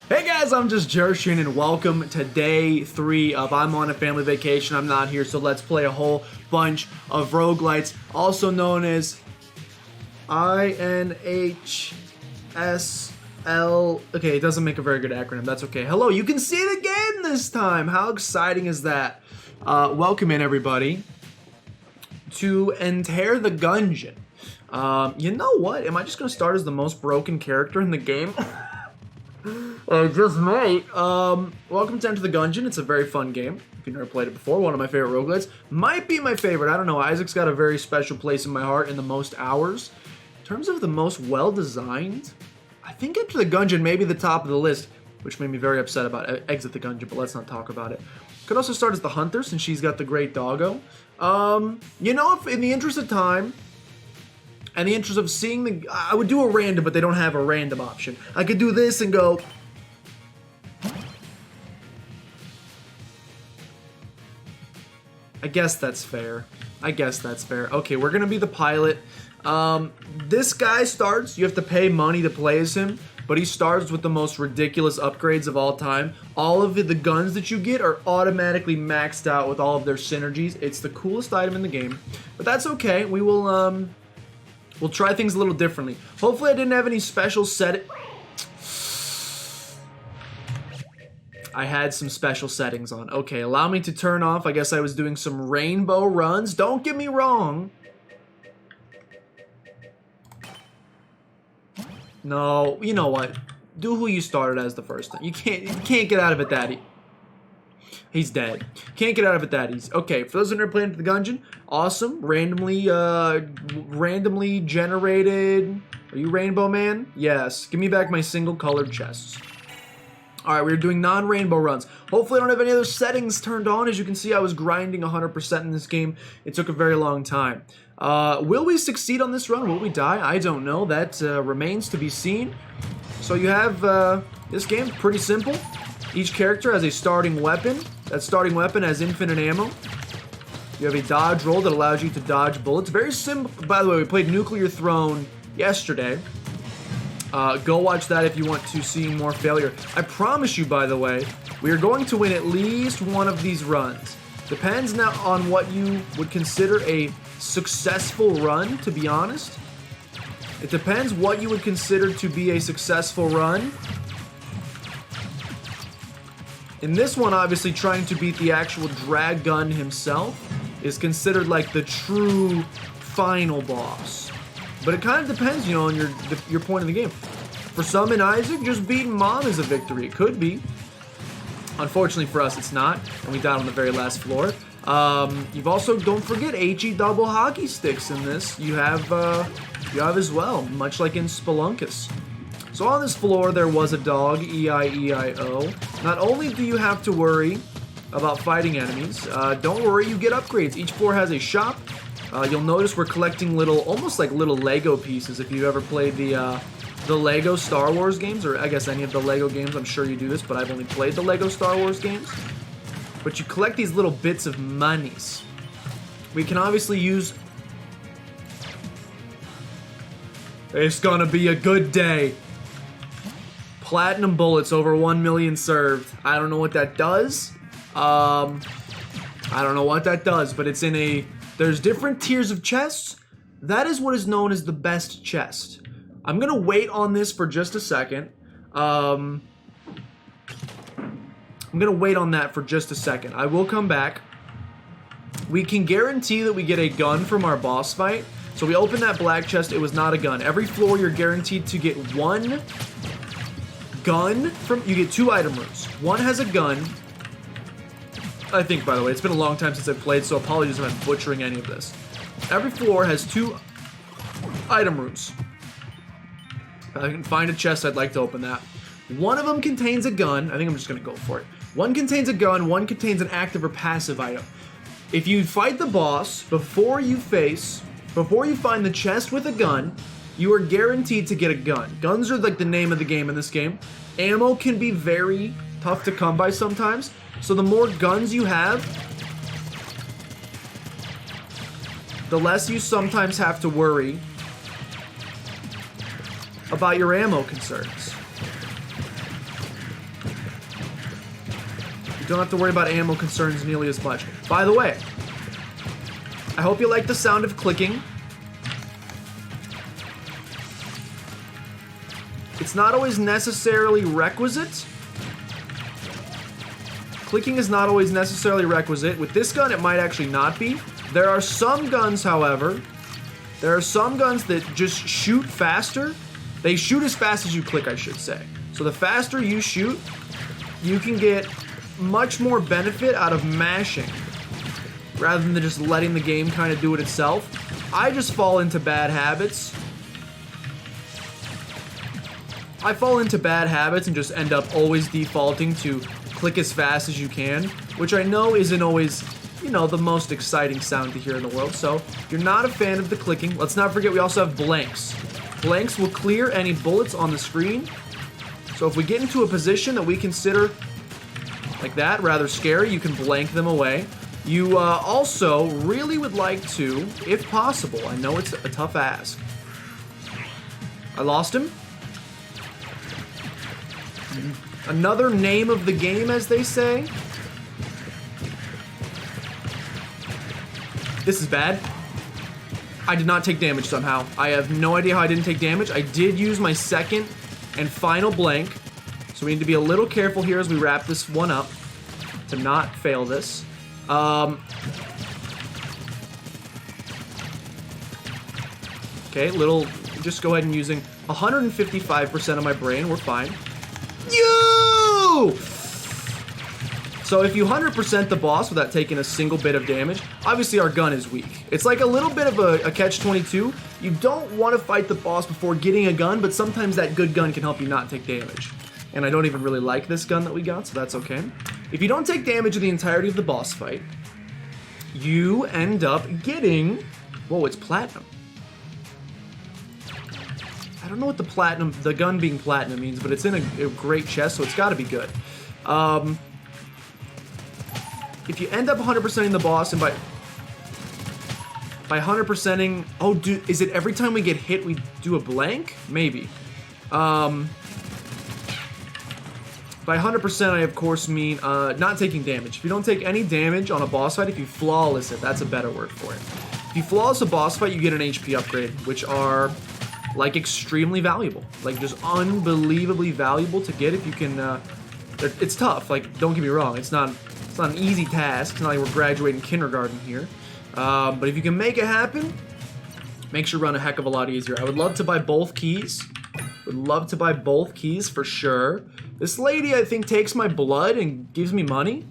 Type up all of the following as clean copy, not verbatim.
Hey guys, I'm just Jershin and welcome to day 3 of I'm on a family vacation, I'm not here, so let's play a whole bunch of roguelites, also known as INHSL. Okay, it doesn't make a very good acronym, that's okay. Hello, you can see the game this time! How exciting is that? Welcome in everybody to Enter the Gungeon. You know what? Am I just gonna start as the most broken character in the game? Just might. Welcome to Enter the Gungeon. It's a very fun game. If you've never played it before, one of my favorite roguelites. Might be my favorite. I don't know. Isaac's got a very special place in my heart in the most hours. In terms of the most well-designed, I think Enter the Gungeon may be the top of the list, which made me very upset about Exit the Gungeon, but let's not talk about it. Could also start as the Hunter, since she's got the great doggo. You know, if in the interest of time, and the interest of seeing the... I would do a random, but they don't have a random option. I could do this and go... I guess that's fair. Okay, we're gonna be the pilot. This guy starts, you have to pay money to play as him, but he starts with the most ridiculous upgrades of all time. All of the guns that you get are automatically maxed out with all of their synergies. It's the coolest item in the game, but that's okay. We will, we'll try things a little differently. Hopefully I didn't have any special I had some special settings on. Okay, allow me to turn off. I guess I was doing some rainbow runs. Don't get me wrong. No, you know what? Do who you started as the first time. You can't get out of it that easy. He's dead. Can't get out of it that easy. Okay, for those who never played Into the Gungeon, awesome. Randomly generated. Are you Rainbow Man? Yes. Give me back my single colored chests. Alright, we were doing non-rainbow runs. Hopefully I don't have any other settings turned on. As you can see, I was grinding 100% in this game. It took a very long time. Will we succeed on this run? Will we die? I don't know. That remains to be seen. So you have, this game's pretty simple. Each character has a starting weapon. That starting weapon has infinite ammo. You have a dodge roll that allows you to dodge bullets. Very simple. By the way, we played Nuclear Throne yesterday. Go watch that if you want to see more failure. I promise you, by the way, we are going to win at least one of these runs. Depends now on what you would consider a successful run, to be honest. It depends what you would consider to be a successful run. In this one, obviously, trying to beat the actual Dragon himself is considered like the true final boss. But it kind of depends, you know, on your point in the game. For some in Isaac, just beating Mom is a victory. It could be. Unfortunately for us, it's not. And we died on the very last floor. You've also, don't forget, HE double hockey sticks in this. You have as well, much like in Spelunkus. So on this floor, there was a dog, E-I-E-I-O. Not only do you have to worry about fighting enemies, don't worry, you get upgrades. Each floor has a shop. You'll notice we're collecting little, almost like little Lego pieces. If you've ever played the Lego Star Wars games, or I guess any of the Lego games, I'm sure you do this, but I've only played the Lego Star Wars games. But you collect these little bits of monies. We can obviously use... It's gonna be a good day. Platinum bullets, over 1 million served. I don't know what that does. I don't know what that does, but it's in a... There's different tiers of chests. That is what is known as the best chest. I'm gonna wait on this for just a second. I'm gonna wait on that for just a second. I will come back. We can guarantee that we get a gun from our boss fight. So we open that black chest, it was not a gun. Every floor you're guaranteed to get one gun from, you get 2 item rooms. One has a gun. I think, by the way, it's been a long time since I've played, so apologies if I'm butchering any of this. Every floor has 2 item rooms. If I can find a chest, I'd like to open that. One of them contains a gun. I think I'm just going to go for it. One contains a gun, one contains an active or passive item. If you fight the boss before you find the chest with a gun, you are guaranteed to get a gun. Guns are like the name of the game in this game. Ammo can be very tough to come by sometimes. So the more guns you have, the less you sometimes have to worry about your ammo concerns. don't have to worry about ammo concerns nearly as much. By the way, I hope you like the sound of clicking. It's not always necessarily requisite. Clicking is not always necessarily requisite. With this gun, it might actually not be. There are some guns, however, that just shoot faster. They shoot as fast as you click, I should say. So the faster you shoot, you can get much more benefit out of mashing rather than just letting the game kind of do it itself. I just fall into bad habits. I fall into bad habits and just end up always defaulting to click as fast as you can, which I know isn't always, you know, the most exciting sound to hear in the world. So if you're not a fan of the clicking, let's not forget we also have blanks. Blanks will clear any bullets on the screen. So if we get into a position that we consider like that, rather scary, you can blank them away. You also really would like to, if possible, I know it's a tough ask. I lost him. Another name of the game, as they say. This is bad. I did not take damage somehow. I have no idea how I didn't take damage. I did use my second and final blank. So we need to be a little careful here as we wrap this one up to not fail this. Okay, just go ahead and using 155% of my brain. We're fine. So if you 100% the boss without taking a single bit of damage, obviously our gun is weak. It's like a little bit of a catch-22. You don't want to fight the boss before getting a gun, but sometimes that good gun can help you not take damage. And I don't even really like this gun that we got, so that's okay. If you don't take damage in the entirety of the boss fight, you end up getting... Whoa, it's platinum. I don't know what the gun being platinum means, but it's in a great chest, so it's got to be good. If you end up 100%ing the boss, and by 100%ing... Oh, dude, is it every time we get hit we do a blank? Maybe. By 100%, I of course mean not taking damage. If you don't take any damage on a boss fight, if you flawless it, that's a better word for it. If you flawless a boss fight, you get an HP upgrade, which are... like extremely valuable, like just unbelievably valuable to get if you can. It's tough, like don't get me wrong, it's not an easy task. It's not like we're graduating kindergarten here, but if you can make it happen, makes your run a heck of a lot easier. I would love to buy both keys. Would love to buy both keys for sure. This lady, I think, takes my blood and gives me money.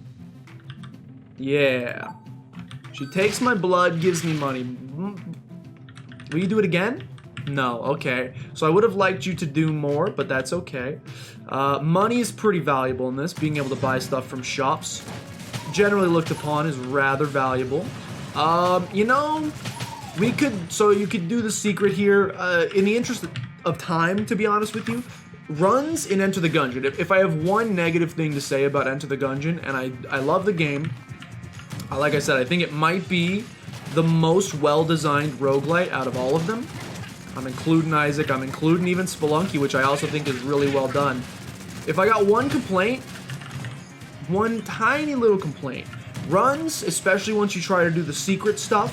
Yeah, she takes my blood, gives me money. Will you do it again? No, okay. So I would have liked you to do more, but that's okay. Money is pretty valuable in this. Being able to buy stuff from shops, generally looked upon as rather valuable. You know, you could do the secret here. In the interest of time, to be honest with you, runs in Enter the Gungeon. If I have one negative thing to say about Enter the Gungeon, and I love the game, like I said, I think it might be the most well-designed roguelite out of all of them. I'm including Isaac, I'm including even Spelunky, which I also think is really well done. If I got one complaint, one tiny little complaint, runs, especially once you try to do the secret stuff,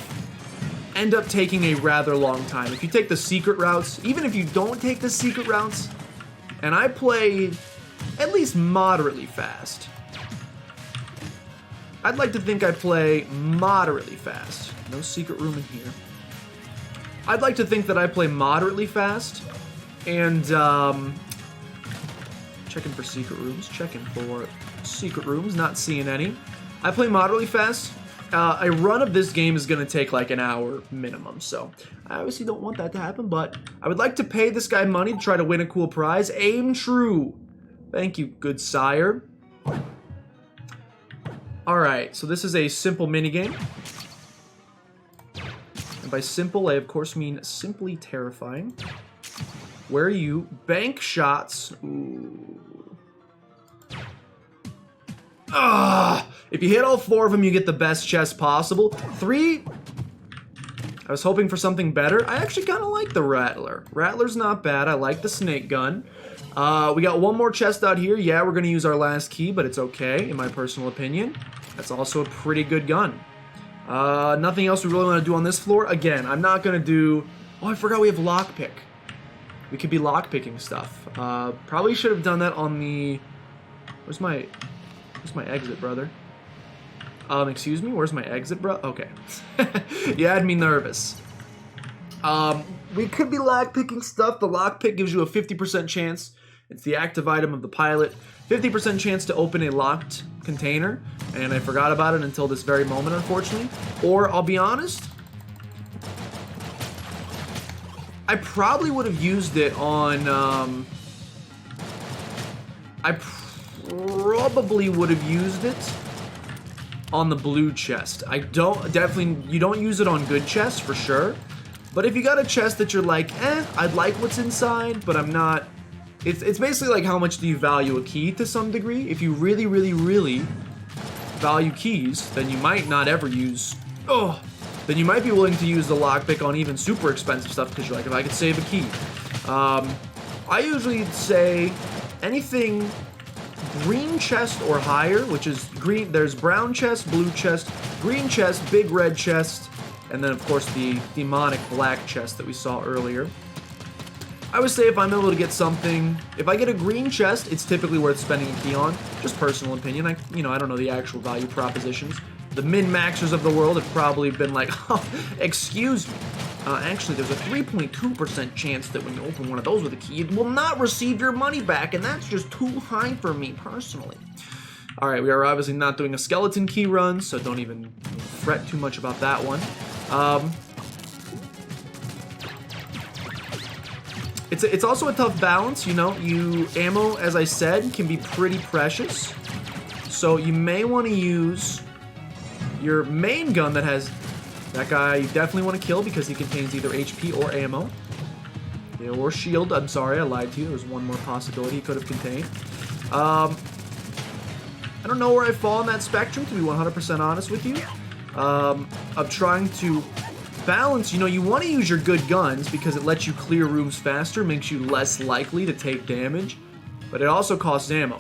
end up taking a rather long time. If you take the secret routes, even if you don't take the secret routes, and I play at least moderately fast. I'd like to think I play moderately fast. No secret room in here. I'd like to think that I play moderately fast, and checking for secret rooms, not seeing any. I play moderately fast. A run of this game is going to take like an hour minimum, so I obviously don't want that to happen, but I would like to pay this guy money to try to win a cool prize. Aim true. Thank you, good sire. Alright, so this is a simple minigame. And by simple, I of course mean simply terrifying. Where you bank shots. Ooh. If you hit all 4 of them, you get the best chest possible. 3, I was hoping for something better. I actually kind of like the Rattler. Rattler's not bad. I like the snake gun. We got one more chest out here. Yeah, we're going to use our last key, but it's okay, in my personal opinion. That's also a pretty good gun. Nothing else we really want to do on this floor. Again, I'm not going to do... Oh, I forgot we have lockpick. We could be lockpicking stuff. Probably should have done that on the... Where's my exit, brother? Excuse me? Where's my exit, bro? Okay. You had me nervous. We could be lockpicking stuff. The lockpick gives you a 50% chance. It's the active item of the pilot. 50% chance to open a locked container. And I forgot about it until this very moment, unfortunately. Or, I'll be honest, I probably would have used it on, I probably would have used it on the blue chest. You don't use it on good chests for sure. But if you got a chest that you're like, I'd like what's inside, but I'm not, it's basically like how much do you value a key to some degree. If you really, really, really value keys, then you might not ever use, then you might be willing to use the lockpick on even super expensive stuff because you're like, if I could save a key. I usually say anything green chest or higher, which is green. There's brown chest, blue chest, green chest, big red chest, and then of course the demonic black chest that we saw earlier. I would say if I'm able to get something, if I get a green chest, it's typically worth spending a key on. Just personal opinion. I don't know the actual value propositions. The min-maxers of the world have probably been like, oh, excuse me. Actually, there's a 3.2% chance that when you open one of those with a key, you will not receive your money back, and that's just too high for me personally. All right, we are obviously not doing a skeleton key run, so don't even fret too much about that one. It's also a tough balance, ammo, as I said, can be pretty precious. So you may want to use your main gun that has... That guy you definitely want to kill because he contains either HP or ammo. Or shield. I'm sorry, I lied to you. There's one more possibility he could have contained. I don't know where I fall on that spectrum, to be 100% honest with you. Of trying to balance, you want to use your good guns because it lets you clear rooms faster, makes you less likely to take damage, but it also costs ammo.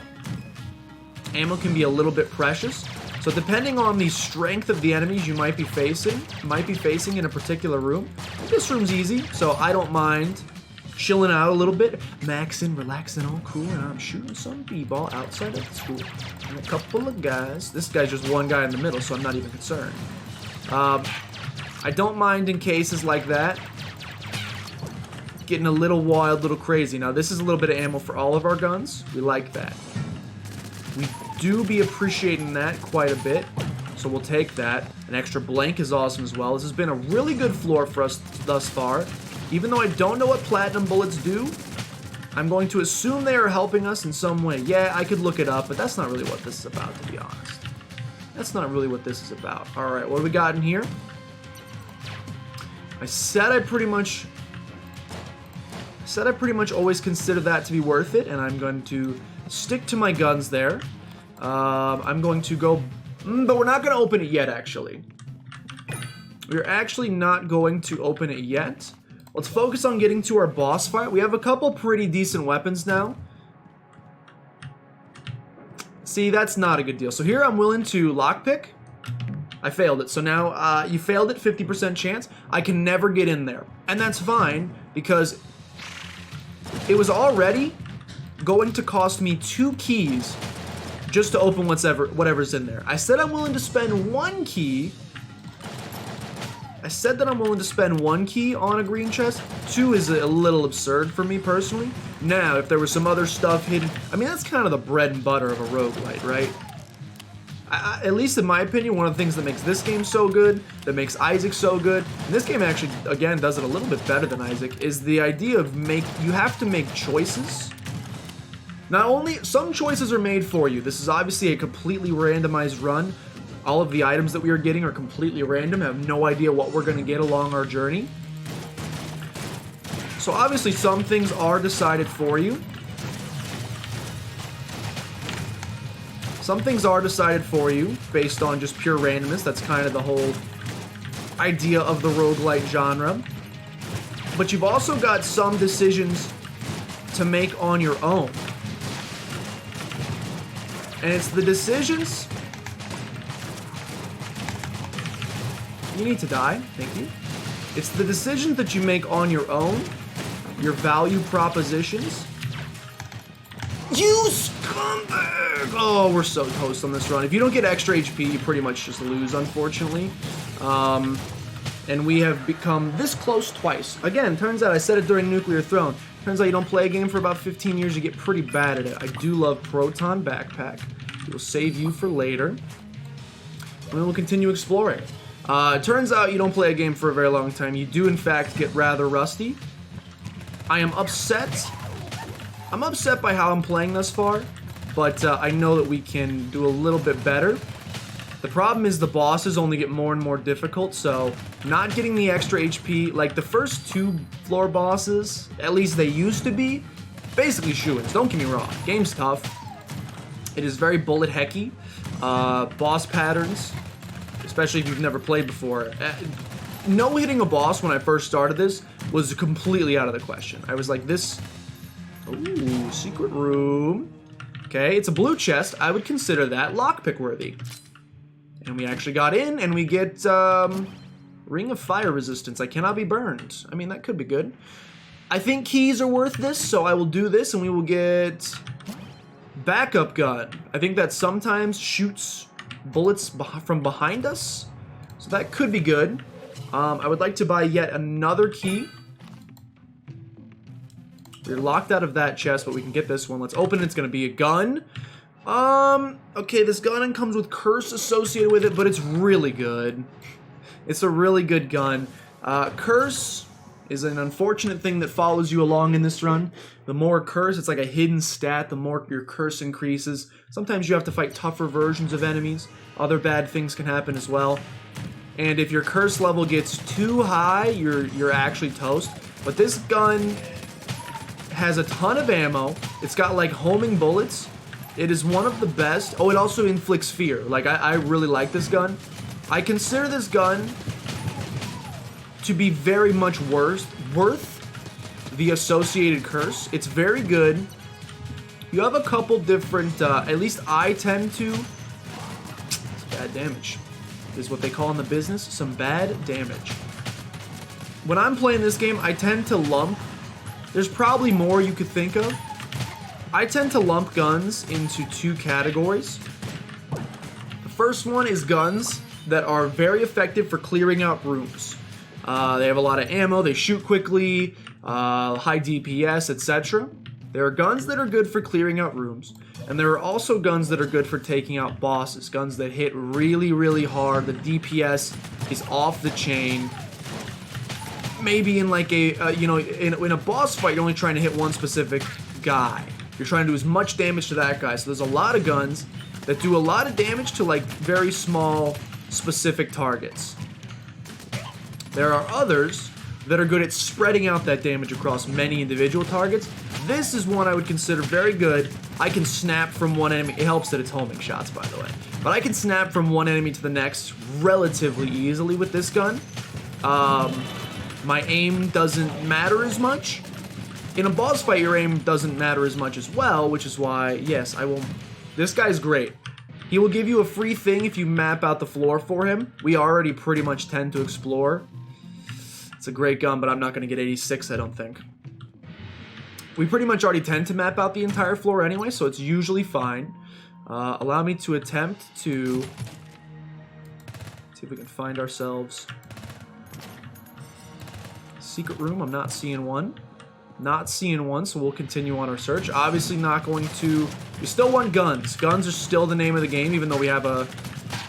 Ammo can be a little bit precious, so depending on the strength of the enemies you might be facing in a particular room, this room's easy, so I don't mind chilling out a little bit, maxing, relaxing, all cool, and I'm shooting some b-ball outside of the school. And a couple of guys. This guy's just one guy in the middle, so I'm not even concerned. I don't mind in cases like that. Getting a little wild, little crazy. Now, this is a little bit of ammo for all of our guns. We like that. We do be appreciating that quite a bit, so we'll take that. An extra blank is awesome as well. This has been a really good floor for us thus far. Even though I don't know what platinum bullets do, I'm going to assume they are helping us in some way. Yeah, I could look it up, but that's not really what this is about, to be honest. That's not really what this is about. All right, what do we got in here? I said I pretty much always consider that to be worth it, and I'm going to stick to my guns there. I'm going to go, but we're not going to open it yet, actually. We're actually not going to open it yet. Let's focus on getting to our boss fight. We have a couple pretty decent weapons now. See, that's not a good deal. So here I'm willing to lockpick. I failed it. So now you failed it, 50% chance. I can never get in there. And that's fine because it was already going to cost me 2 keys just to open whatever's in there. I said I'm willing to spend 1 key. I said that I'm willing to spend 1 key on a green chest. 2 is a little absurd for me personally. Now, if there was some other stuff hidden, I mean, that's kind of the bread and butter of a roguelite, right? At least in my opinion, one of the things that makes this game so good, that makes Isaac so good, and this game actually, again, does it a little bit better than Isaac, is the idea of you have to make choices. Not only, some choices are made for you. This is obviously a completely randomized run. All of the items that we are getting are completely random. I have no idea what we're going to get along our journey. So obviously some things are decided for you. Some things are decided for you based on just pure randomness. That's kind of the whole idea of the roguelike genre. But you've also got some decisions to make on your own. And it's the decisions... You need to die. Thank you. It's the decisions that you make on your own, your value propositions. You scumbag! Oh, we're so toast on this run. If you don't get extra HP, you pretty much just lose, unfortunately. And we have become this close twice. Again, turns out I said it during Nuclear Throne. Turns out you don't play a game for about 15 years, you get pretty bad at it. I do love Proton Backpack. We'll save you for later. And then we'll continue exploring. It turns out you don't play a game for a very long time. You do, in fact, get rather rusty. I am upset. I'm upset by how I'm playing thus far, but I know that we can do a little bit better. The problem is the bosses only get more and more difficult, so not getting the extra HP, like the first 2 floor bosses, at least they used to be, basically shoo-ins. Don't get me wrong. Game's tough. It is very bullet hecky. Boss patterns, especially if you've never played before. No hitting a boss when I first started this was completely out of the question. I was like, this... Ooh, secret room. Okay, it's a blue chest. I would consider that lockpick worthy. And we actually got in, and we get Ring of Fire Resistance. I cannot be burned. I mean, that could be good. I think keys are worth this, so I will do this, and we will get Backup Gun. I think that sometimes shoots bullets from behind us, so that could be good. I would like to buy yet another key. We're locked out of that chest, but we can get this one. Let's open it. It's going to be a gun. Okay, this gun comes with curse associated with it, but it's really good. It's a really good gun. Curse is an unfortunate thing that follows you along in this run. The more curse, it's like a hidden stat, the more your curse increases. Sometimes you have to fight tougher versions of enemies. Other bad things can happen as well. And if your curse level gets too high, you're actually toast. But this gun has a ton of ammo. It's got like homing bullets. It is one of the best. Oh, it also inflicts fear. Like, I really like this gun. I consider this gun to be very much worth the associated curse. It's very good. You have a couple different, at least I tend to, it's bad damage. Is what they call in the business, some bad damage. When I'm playing this game, I tend to lump. There's probably more you could think of. I tend to lump guns into 2 categories. The first one is guns that are very effective for clearing out rooms. They have a lot of ammo, they shoot quickly, high DPS, etc. There are guns that are good for clearing out rooms, and there are also guns that are good for taking out bosses. Guns that hit really, really hard, the DPS is off the chain. Maybe in like a, in a boss fight, you're only trying to hit one specific guy. You're trying to do as much damage to that guy. So there's a lot of guns that do a lot of damage to like very small, specific targets. There are others that are good at spreading out that damage across many individual targets. This is one I would consider very good. I can snap from one enemy. It helps that it's homing shots, by the way. But I can snap from one enemy to the next relatively easily with this gun. My aim doesn't matter as much. In a boss fight, your aim doesn't matter as much as well, which is why, yes, I will... This guy's great. He will give you a free thing if you map out the floor for him. We already pretty much tend to explore. It's a great gun, but I'm not going to get 86, I don't think. We pretty much already tend to map out the entire floor anyway, so it's usually fine. Allow me to attempt to... see if we can find ourselves... secret room. I'm not seeing one. Not seeing one, so we'll continue on our search. Obviously not going to... We still want guns. Guns are still the name of the game, even though we have a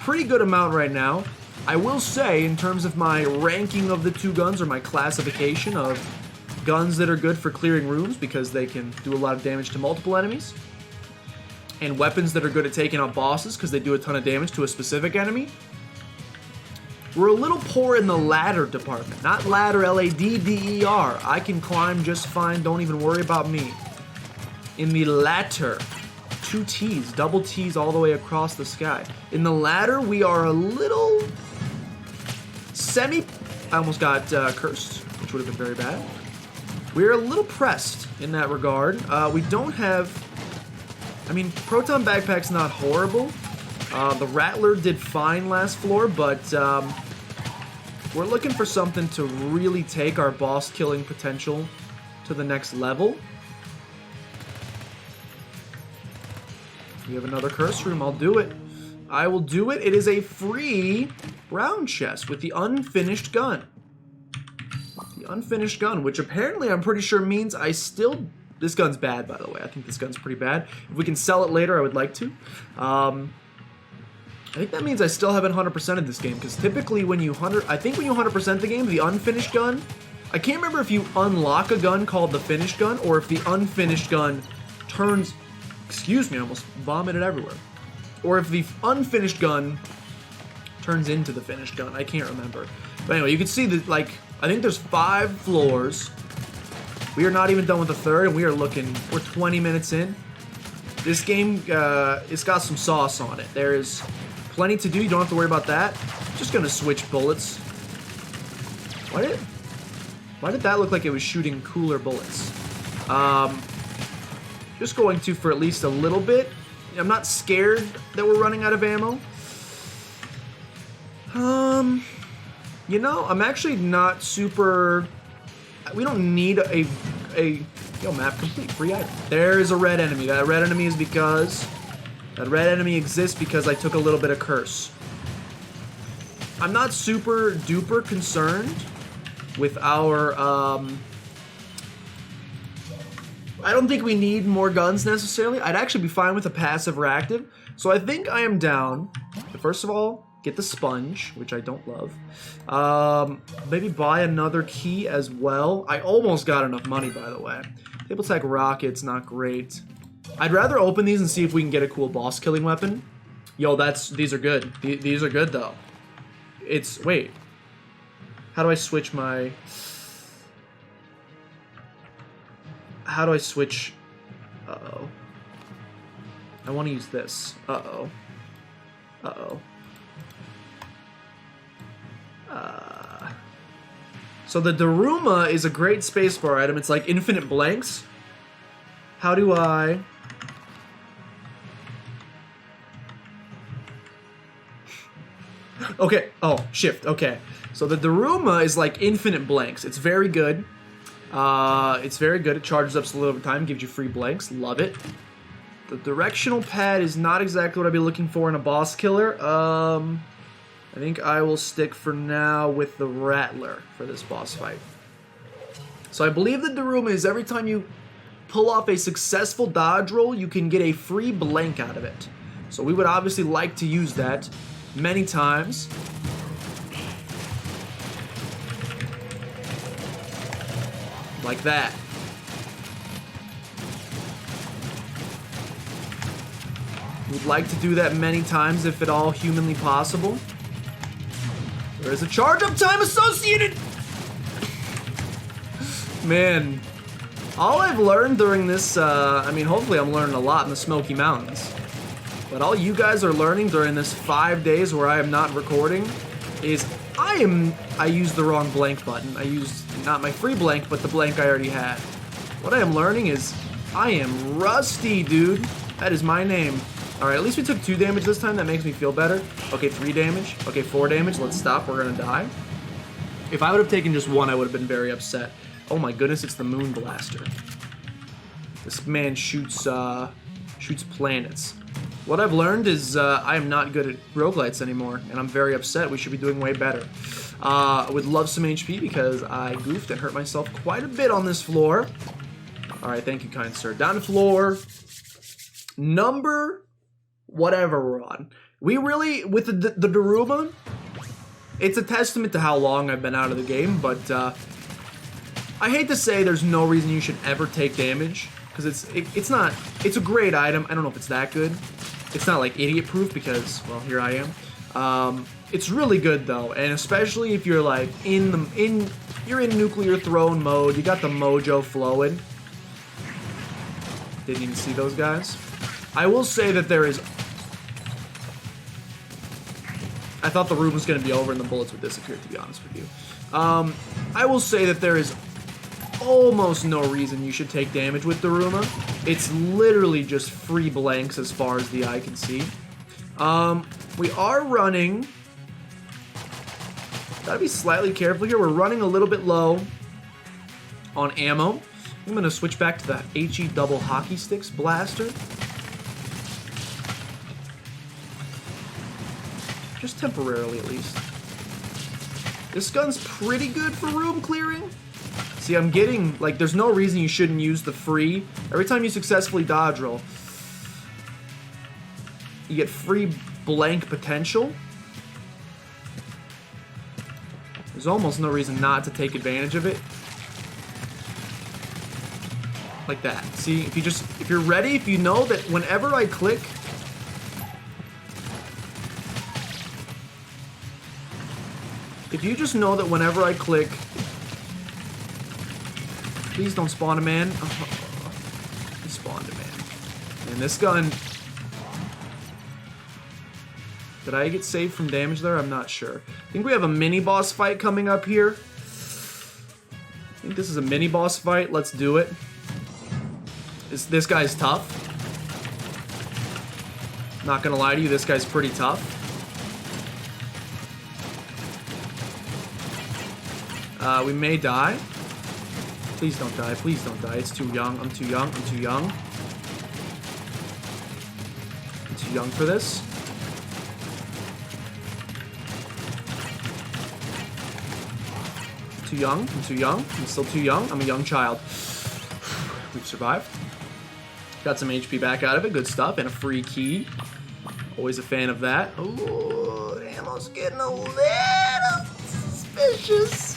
pretty good amount right now. I will say, in terms of my ranking of the 2 guns, or my classification of guns that are good for clearing rooms, because they can do a lot of damage to multiple enemies, and weapons that are good at taking out bosses, because they do a ton of damage to a specific enemy, we're a little poor in the ladder department. Not ladder, L-A-D-D-E-R. I can climb just fine, don't even worry about me. In the ladder, 2 T's, double T's all the way across the sky. In the ladder, we are a little I almost got cursed, which would have been very bad. we're a little pressed in that regard. We don't have... I mean, Proton Backpack's not horrible. The Rattler did fine last floor, but we're looking for something to really take our boss killing potential to the next level. We have another curse room. I'll do it. I will do it. It is a free brown chest with the unfinished gun. The unfinished gun, which apparently I'm pretty sure means I still... This gun's bad, by the way. I think this gun's pretty bad. If we can sell it later, I would like to. I think that means I still haven't 100%ed this game, because typically when you 100% the game, the unfinished gun... I can't remember if you unlock a gun called the finished gun, or if the unfinished gun turns... Excuse me, I almost vomited everywhere. Or if the unfinished gun turns into the finished gun. I can't remember. But anyway, you can see that, like, I think there's 5 floors. We are not even done with the third, and we're 20 minutes in. This game, it's got some sauce on it. There's plenty to do. You don't have to worry about that. I'm just gonna switch bullets. Why did that look like it was shooting cooler bullets? Just going to for at least a little bit. I'm not scared that we're running out of ammo. You know, I'm actually not super... We don't need a yo, map complete, free item. There is a red enemy. That red enemy is because... That red enemy exists because I took a little bit of curse. I'm not super duper concerned with our, I don't think we need more guns necessarily. I'd actually be fine with a passive or active. So I think I am down to, first of all, get the sponge, which I don't love. Maybe buy another key as well. I almost got enough money, by the way. Table tech rocket's not great. I'd rather open these and see if we can get a cool boss killing weapon. Yo, these are good. These are good though. Wait. How do I switch my... How do I switch? Uh-oh. I want to use this. Uh-oh. Uh-oh. So the Daruma is a great spacebar item. It's like infinite blanks. How do I... Okay. Oh, shift. Okay. So the Daruma is like infinite blanks. It's very good. It's very good. It charges up slowly over time, gives you free blanks. Love it. The directional pad is not exactly what I'd be looking for in a boss killer. I think I will stick for now with the Rattler for this boss fight. So I believe the Daruma is every time you pull off a successful dodge roll, you can get a free blank out of it. So we would obviously like to use that many times. Like that. We'd like to do that many times if at all humanly possible. There is a charge up time associated! Man, all I've learned during this, I mean, hopefully I'm learning a lot in the Smoky Mountains. But all you guys are learning during this 5 days where I am not recording is I used the wrong blank button. I used not my free blank, but the blank I already had. What I am learning is I am rusty, dude. That is my name. All right, at least we took 2 damage this time. That makes me feel better. Okay, 3 damage. Okay, 4 damage. Let's stop. We're gonna die. If I would have taken just 1, I would have been very upset. Oh my goodness, it's the Moon Blaster. This man shoots planets. What I've learned is I am not good at roguelites anymore, and I'm very upset. We should be doing way better. I would love some HP because I goofed and hurt myself quite a bit on this floor. All right, thank you, kind sir. Down to floor number whatever we're on. We really, with the Daruma, it's a testament to how long I've been out of the game, but I hate to say there's no reason you should ever take damage, because it's a great item. I don't know if it's that good. It's not like idiot proof because, well, here I am. It's really good though, and especially if you're like you're in nuclear throne mode, you got the mojo flowing. Didn't even see those guys. I will say that there is... I thought the room was going to be over and the bullets would disappear, to be honest with you. I will say that there is almost no reason you should take damage with Daruma. It's literally just free blanks as far as the eye can see. We are running... Gotta be slightly careful here. We're running a little bit low on ammo. I'm gonna switch back to the HE double hockey sticks blaster. Just temporarily, at least. This gun's pretty good for room clearing. See, I'm getting, like, there's no reason you shouldn't use the free. Every time you successfully dodge roll, you get free blank potential. There's almost no reason not to take advantage of it. Like that. See, if you're ready, if you know that whenever I click, if you just know that whenever I click, please don't spawn a man. Oh, he spawned a man. And this gun, did I get saved from damage there? I'm not sure. I think we have a mini boss fight coming up here. I think this is a mini boss fight. Let's do it. This guy's tough. Not gonna lie to you, this guy's pretty tough. We may die. Please don't die. Please don't die. It's too young. I'm too young. I'm too young. I'm too young for this. Too young. I'm too young. I'm still too young. I'm a young child. We've survived. Got some HP back out of it. Good stuff. And a free key. Always a fan of that. Ooh, ammo's getting a little suspicious.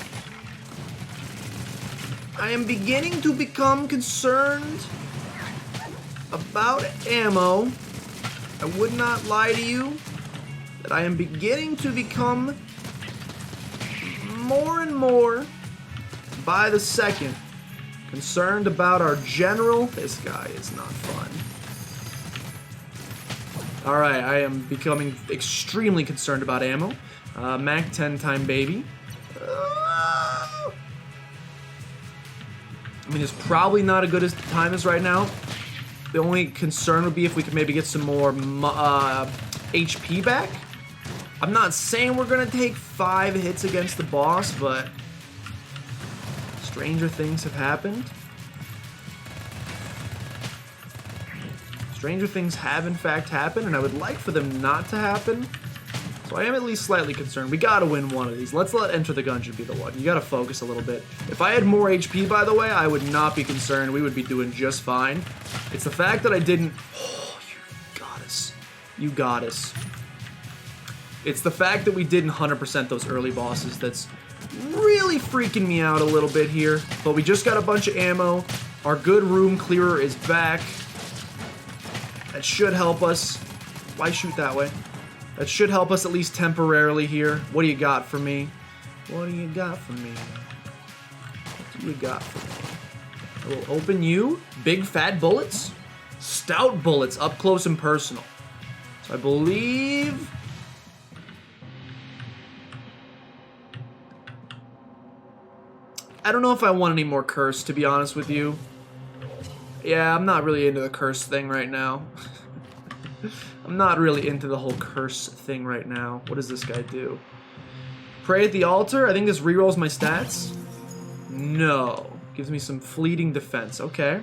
I am beginning to become concerned about ammo. I would not lie to you that I am beginning to become more and more by the second concerned about our general. This guy is not fun. Alright, I am becoming extremely concerned about ammo. Mac 10 time baby. I mean, it's probably not as good as time as right now. The only concern would be if we could maybe get some more HP back. I'm not saying we're gonna take 5 hits against the boss, but stranger things have happened. Stranger things have in fact happened, and I would like for them not to happen. So I am at least slightly concerned. We gotta win one of these. Let's let Enter the Gungeon be the one. You gotta focus a little bit. If I had more HP, by the way, I would not be concerned. We would be doing just fine. It's the fact that I didn't... Oh, you got us. You got us. It's the fact that we didn't 100% those early bosses that's really freaking me out a little bit here. But we just got a bunch of ammo. Our good room clearer is back. That should help us. Why shoot that way? That should help us at least temporarily here. What do you got for me? What do you got for me? What do you got for me? I will open you. Big fat bullets. Stout bullets up close and personal. So I believe... I don't know if I want any more curse, to be honest with you. Yeah, I'm not really into the curse thing right now. I'm not really into the whole curse thing right now. What does this guy do? Pray at the altar? I think this rerolls my stats. No. Gives me some fleeting defense. Okay.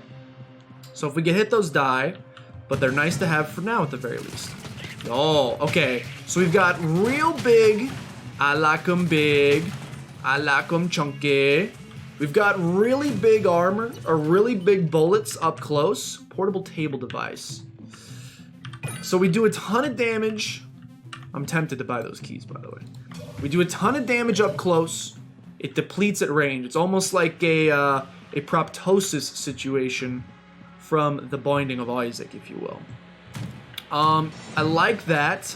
So if we get hit, those die. But they're nice to have for now at the very least. Oh, okay. So we've got real big. I like them big. I like them chunky. We've got really big armor, or really big bullets up close. Portable table device. So we do a ton of damage. I'm tempted to buy those keys, by the way. We do a ton of damage up close. It depletes at range. It's almost like a proptosis situation from The Binding of Isaac, if you will. I like that.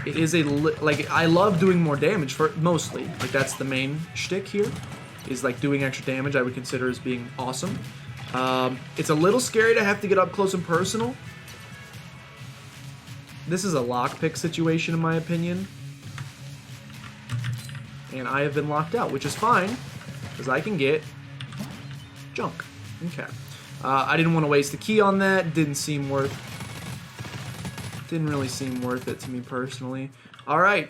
It is like, I love doing more damage for mostly. Like, that's the main shtick here, is like doing extra damage. I would consider as being awesome. It's a little scary to have to get up close and personal. This is a lockpick situation, in my opinion. And I have been locked out, which is fine. because I can get junk. Okay. I didn't want to waste the key on that. Didn't really seem worth it to me personally. All right.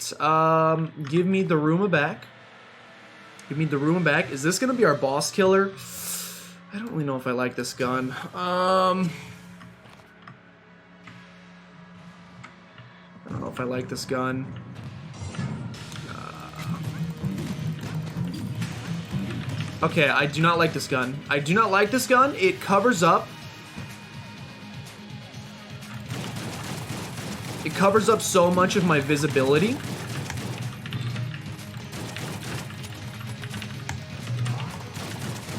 Give me the Roomba back. Give me the Roomba back. Is this going to be our boss killer? I don't really know if I like this gun. I don't know if I like this gun. Okay, I do not like this gun. I do not like this gun. It covers up. It covers up so much of my visibility.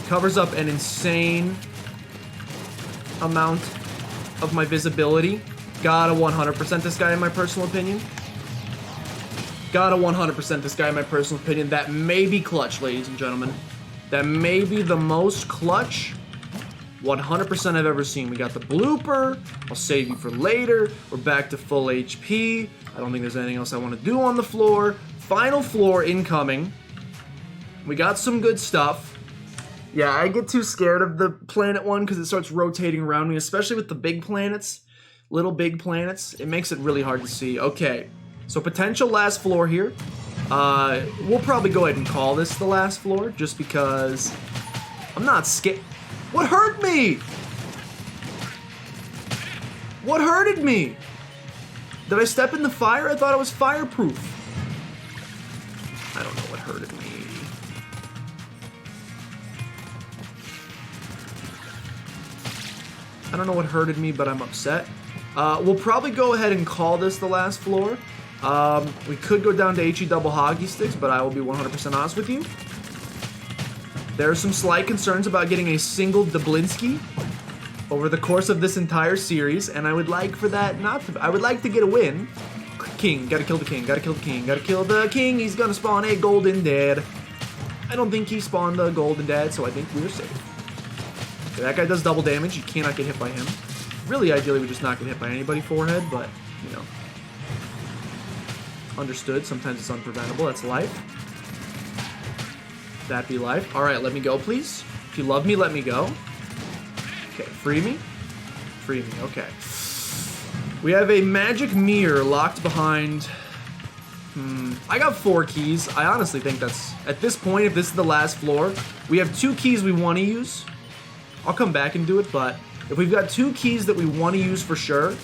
Covers up an insane amount of my visibility. Gotta 100% this guy in my personal opinion. Gotta 100% this guy in my personal opinion. That may be clutch, ladies and gentlemen. That may be the most clutch 100% I've ever seen. We got the blooper. I'll save you for later. We're back to full HP. I don't think there's anything else I want to do on the floor. Final floor incoming. We got some good stuff. Yeah, I get too scared of the planet one because it starts rotating around me, especially with the big planets, little big planets. It makes it really hard to see. Okay, so potential last floor here. We'll probably go ahead and call this the last floor just because I'm not scared. What hurt me? What hurted me? Did I step in the fire? I thought it was fireproof. I don't know what hurted me. I don't know what hurted me, but I'm upset. We'll probably go ahead and call this the last floor. We could go down to HE double hockey sticks, but I will be 100% honest with you. There are some slight concerns about getting a single Dublinsky over the course of this entire series, and I would like for that not to... I would like to get a win. King, gotta kill the king, gotta kill the king, gotta kill the king. He's gonna spawn a golden dad. I don't think he spawned the golden dad, so I think we're safe. Okay, that guy does double damage. You cannot get hit by him. Really, ideally, we just not get hit by anybody forehead, but, you know. Understood. Sometimes it's unpreventable. That's life. That be life. All right, let me go, please. If you love me, let me go. Okay, free me. Free me. Okay. We have a magic mirror locked behind... I got 4 keys. I honestly think that's... At this point, if this is the last floor, we have 2 keys we want to use. I'll come back and do it, but if we've got 2 keys that we want to use for sure...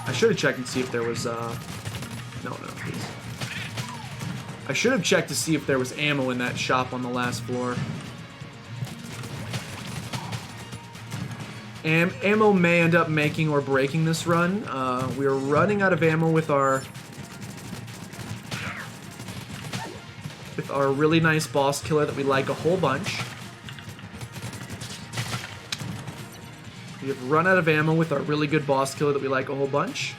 I should have checked and see if there was... No, please. I should have checked to see if there was ammo in that shop on the last floor. Ammo may end up making or breaking this run. We are running out of ammo with our really nice boss killer that we like a whole bunch. We have run out of ammo with our really good boss killer that we like a whole bunch.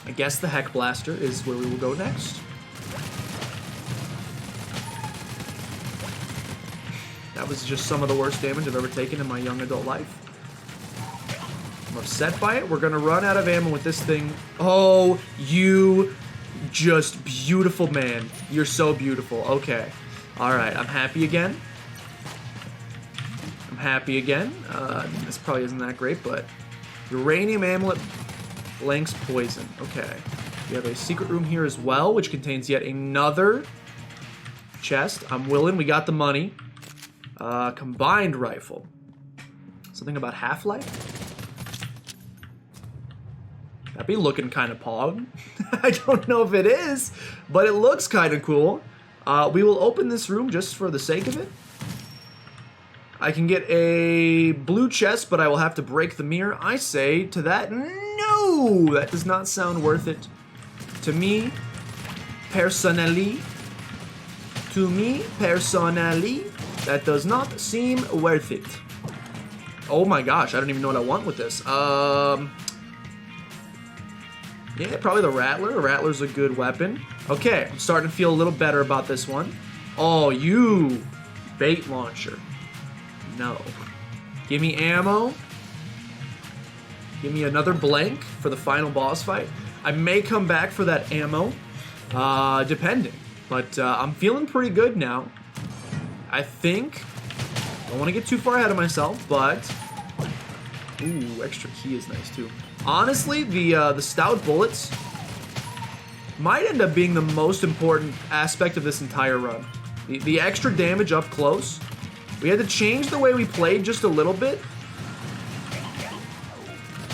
I guess the Heck Blaster is where we will go next. That was just some of the worst damage I've ever taken in my young adult life. I'm upset by it. We're gonna run out of ammo with this thing. Oh, you just beautiful man. You're so beautiful. Okay. Alright, I'm happy again. I'm happy again. This probably isn't that great, but uranium amulet blanks poison. Okay. We have a secret room here as well, which contains yet another chest. I'm willing. We got the money. Combined rifle. Something about Half-Life? That'd be looking kind of pog. I don't know if it is, but it looks kind of cool. We will open this room just for the sake of it. I can get a blue chest, but I will have to break the mirror. I say to that, no! That does not sound worth it. To me, personally, that does not seem worth it. Oh my gosh, I don't even know what I want with this. Yeah, probably the Rattler. The Rattler's a good weapon. Okay, I'm starting to feel a little better about this one. Oh, you bait launcher. No. Give me ammo. Give me another blank for the final boss fight. I may come back for that ammo, depending. But I'm feeling pretty good now. I think, don't want to get too far ahead of myself, but, ooh, extra key is nice too. Honestly, the stout bullets might end up being the most important aspect of this entire run. The extra damage up close. We had to change the way we played just a little bit.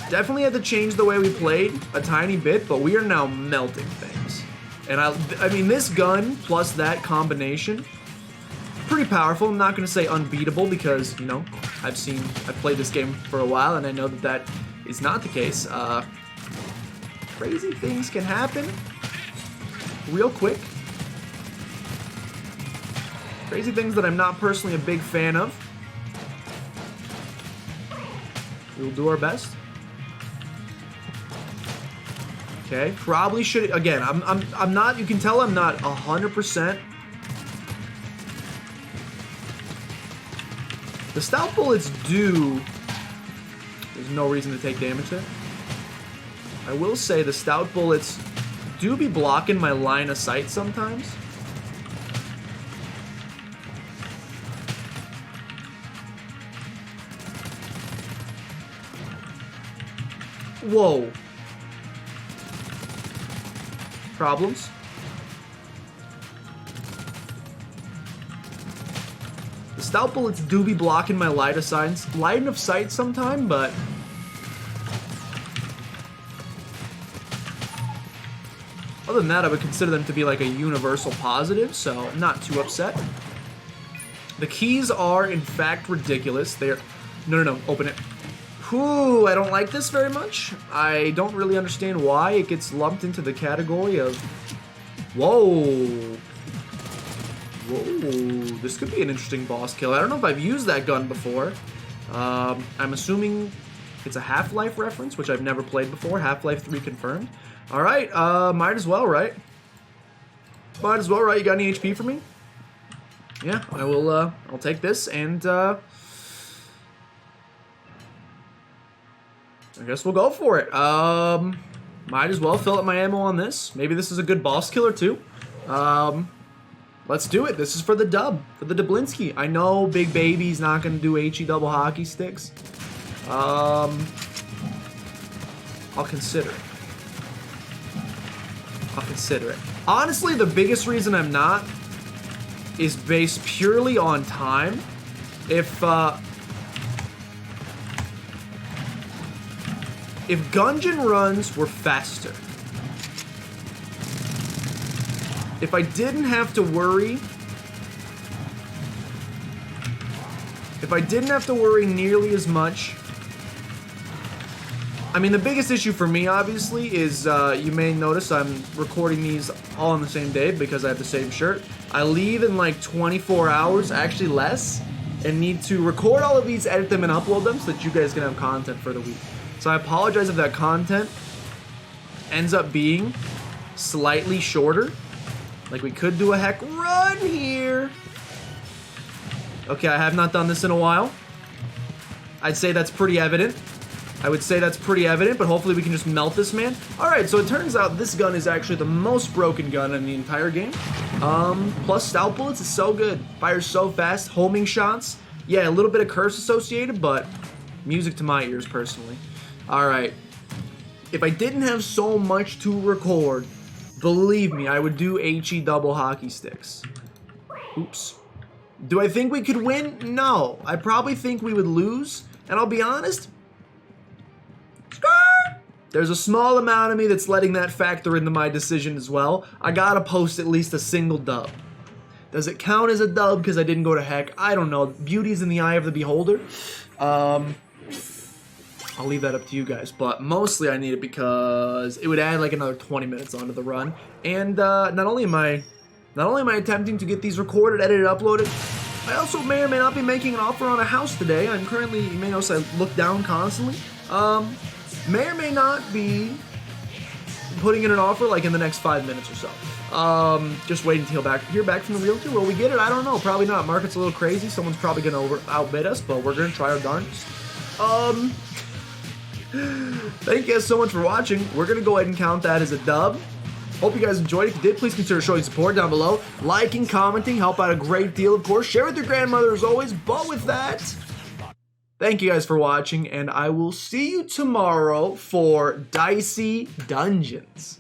Definitely had to change the way we played a tiny bit, but we are now melting things. And I mean, this gun plus that combination, pretty powerful. I'm not going to say unbeatable because, you know, I've played this game for a while and I know that that is not the case. Crazy things can happen real quick. Crazy things that I'm not personally a big fan of. We'll do our best. Okay, probably should, again, I'm not, you can tell I'm not 100%. The stout bullets do, there's no reason to take damage there. I will say the stout bullets do be blocking my line of sight sometimes. Whoa. Problems. The stout bullets do be blocking my line of sight sometime, but other than that, I would consider them to be like a universal positive, so I'm not too upset. The keys are, in fact, ridiculous. They're... No, open it. Whew, I don't like this very much. I don't really understand why it gets lumped into the category of... Whoa. Whoa, this could be an interesting boss kill. I don't know if I've used that gun before. I'm assuming it's a Half-Life reference, which I've never played before. Half-Life 3 confirmed. Alright, might as well, right? Might as well, right? You got any HP for me? Yeah, I will, I'll take this, and, I guess we'll go for it. Might as well fill up my ammo on this. Maybe this is a good boss killer too. Let's do it. This is for the dub, for the Dublinsky. I know Big Baby's not gonna do HE double hockey sticks. I'll consider it. I'll consider it. Honestly, the biggest reason I'm not is based purely on time. If Gungeon runs were faster, if I didn't have to worry, nearly as much, I mean, the biggest issue for me, obviously, is you may notice I'm recording these all on the same day because I have the same shirt. I leave in like 24 hours, actually less, and need to record all of these, edit them, and upload them so that you guys can have content for the week. So I apologize if that content ends up being slightly shorter. Like, we could do a heck run here. Okay, I have not done this in a while. I'd say that's pretty evident. I would say that's pretty evident, but hopefully we can just melt this man. Alright, so it turns out this gun is actually the most broken gun in the entire game. Plus stout bullets is so good. Fires so fast, homing shots. Yeah, a little bit of curse associated, but music to my ears personally. Alright, if I didn't have so much to record, believe me, I would do HE double hockey sticks. Oops. Do I think we could win? No. I probably think we would lose, and I'll be honest, there's a small amount of me that's letting that factor into my decision as well. I gotta post at least a single dub. Does it count as a dub because I didn't go to heck? I don't know. Beauty's in the eye of the beholder. I'll leave that up to you guys, but mostly I need it because it would add like another 20 minutes onto the run. And not only am I attempting to get these recorded, edited, uploaded, I also may or may not be making an offer on a house today. I'm currently, you may notice I look down constantly. May or may not be putting in an offer like in the next 5 minutes or so. Just waiting to hear back from the realtor. Will we get it? I don't know. Probably not. Market's a little crazy. Someone's probably gonna outbid us, but we're gonna try our darndest. Thank you guys so much for watching. We're gonna go ahead and count that as a dub. Hope you guys enjoyed. If you did, please consider showing support down below. Liking, commenting, help out a great deal, of course. Share with your grandmother as always. But with that, thank you guys for watching, and I will see you tomorrow for Dicey Dungeons.